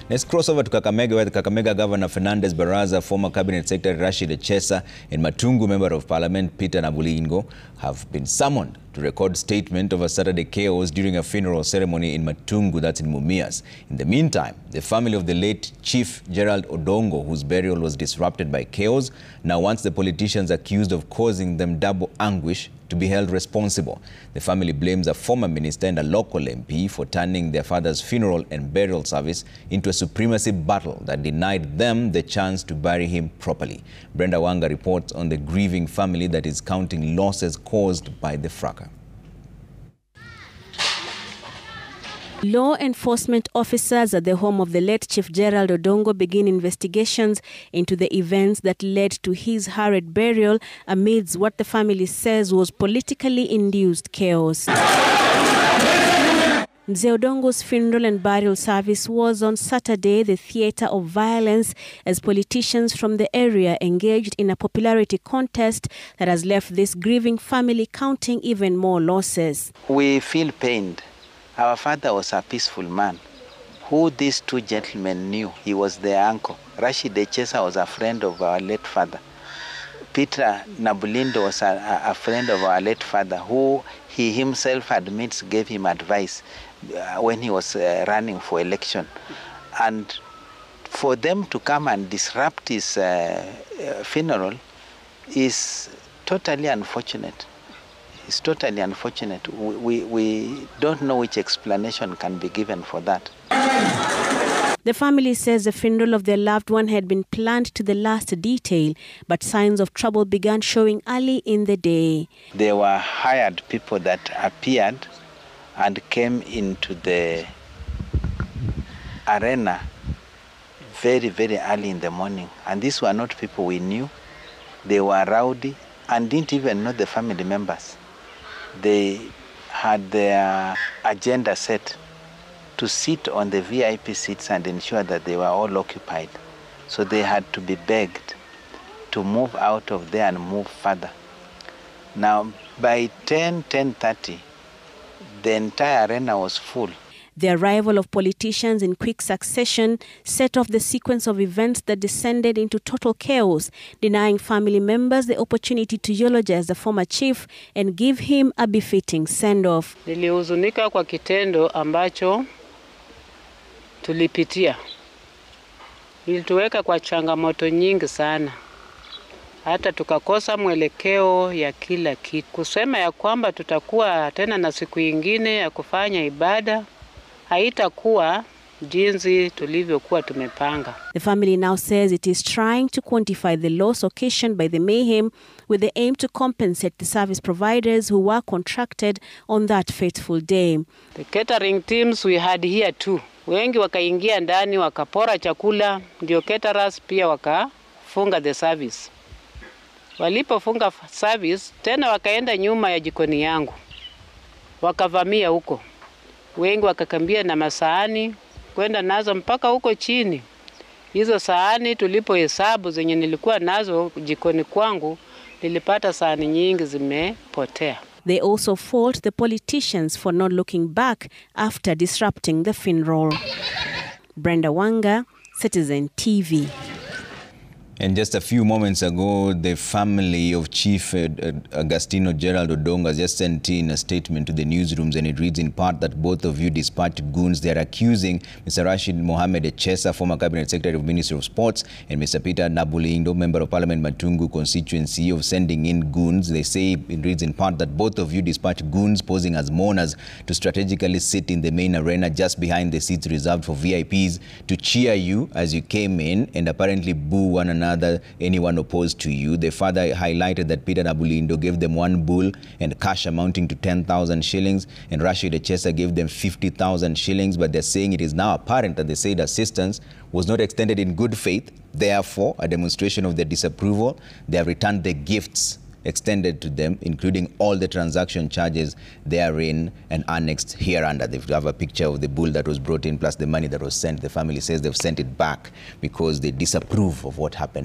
Let's cross over to Kakamega, where the Kakamega Governor Fernandez Baraza, former Cabinet Secretary Rashid Echesa, and Matungu Member of Parliament Peter Nabulingo have been summoned to record statement of a Saturday chaos during a funeral ceremony in Matungu, that's in Mumias. In the meantime, the family of the late Chief Gerald Odongo, whose burial was disrupted by chaos, now wants the politicians accused of causing them double anguish to be held responsible. The family blames a former minister and a local MP for turning their father's funeral and burial service into a supremacy battle that denied them the chance to bury him properly. Brenda Wanga reports on the grieving family that is counting losses caused by the fracas. Law enforcement officers at the home of the late Chief Gerald Odongo begin investigations into the events that led to his hurried burial amidst what the family says was politically induced chaos. Mzee Odongo's funeral and burial service was on Saturday the theater of violence as politicians from the area engaged in a popularity contest that has left this grieving family counting even more losses. We feel pained. Our father was a peaceful man who these two gentlemen knew. He was their uncle. Rashid Echesa was a friend of our late father. Peter Nabulindo was a friend of our late father who he himself admits gave him advice when he was running for election. And for them to come and disrupt his funeral is totally unfortunate. It's totally unfortunate. We don't know which explanation can be given for that. The family says the funeral of their loved one had been planned to the last detail, but signs of trouble began showing early in the day. There were hired people that appeared and came into the arena very, very early in the morning. And these were not people we knew. They were rowdy and didn't even know the family members. They had their agenda set to sit on the VIP seats and ensure that they were all occupied. So they had to be begged to move out of there and move further. Now, by 10:30, the entire arena was full. The arrival of politicians in quick succession set off the sequence of events that descended into total chaos, denying family members the opportunity to eulogize the former chief and give him a befitting send-off. Nilihuzunika kwa kitendo ambacho tulipitia. Ilituweka kwa changamoto nyingi sana. Hata tukakosa mwelekeo ya kila kitu. Kusema ya kwamba tutakuwa tena na siku nyingine ya kufanya ibada haitakuwa jinsi tulivyokuwa tumepanga. The family now says it is trying to quantify the loss occasioned by the mayhem with the aim to compensate the service providers who were contracted on that fateful day. The catering teams we had here too. Wengi wakaingia ndani wakapora chakula, ndio caterers pia wakafunga the service. Walipofunga service tena wakaenda nyuma ya jikoni yangu. Wakavamia huko. Wengi wakakambia na masahani kwenda nazo mpaka huko chini. Hizo sahani tulipohesabu zenye nilikuwa nazo jikoni kwangu, nilipata sahani nyingi zimepotea. They also fault the politicians for not looking back after disrupting the funeral. Brenda Wanga, Citizen TV. And just a few moments ago, the family of Chief Agustino Gerald Odongo has just sent in a statement to the newsrooms, and it reads in part that both of you dispatched goons. They are accusing Mr. Rashid Mohammed Echesa, former Cabinet Secretary of Ministry of Sports, and Mr. Peter Nabulindo, Member of Parliament Matungu constituency, of sending in goons. They say it reads in part that both of you dispatched goons posing as mourners to strategically sit in the main arena just behind the seats reserved for VIPs to cheer you as you came in and apparently boo one another. Anyone opposed to you. The father highlighted that Peter Nabulindo gave them one bull and cash amounting to 10,000 shillings, and Rashid Echesa gave them 50,000 shillings, but they're saying it is now apparent that the said assistance was not extended in good faith. Therefore, a demonstration of their disapproval, they have returned the gifts extended to them, including all the transaction charges therein and annexed hereunder. They have a picture of the bull that was brought in plus the money that was sent. The family says they've sent it back because they disapprove of what happened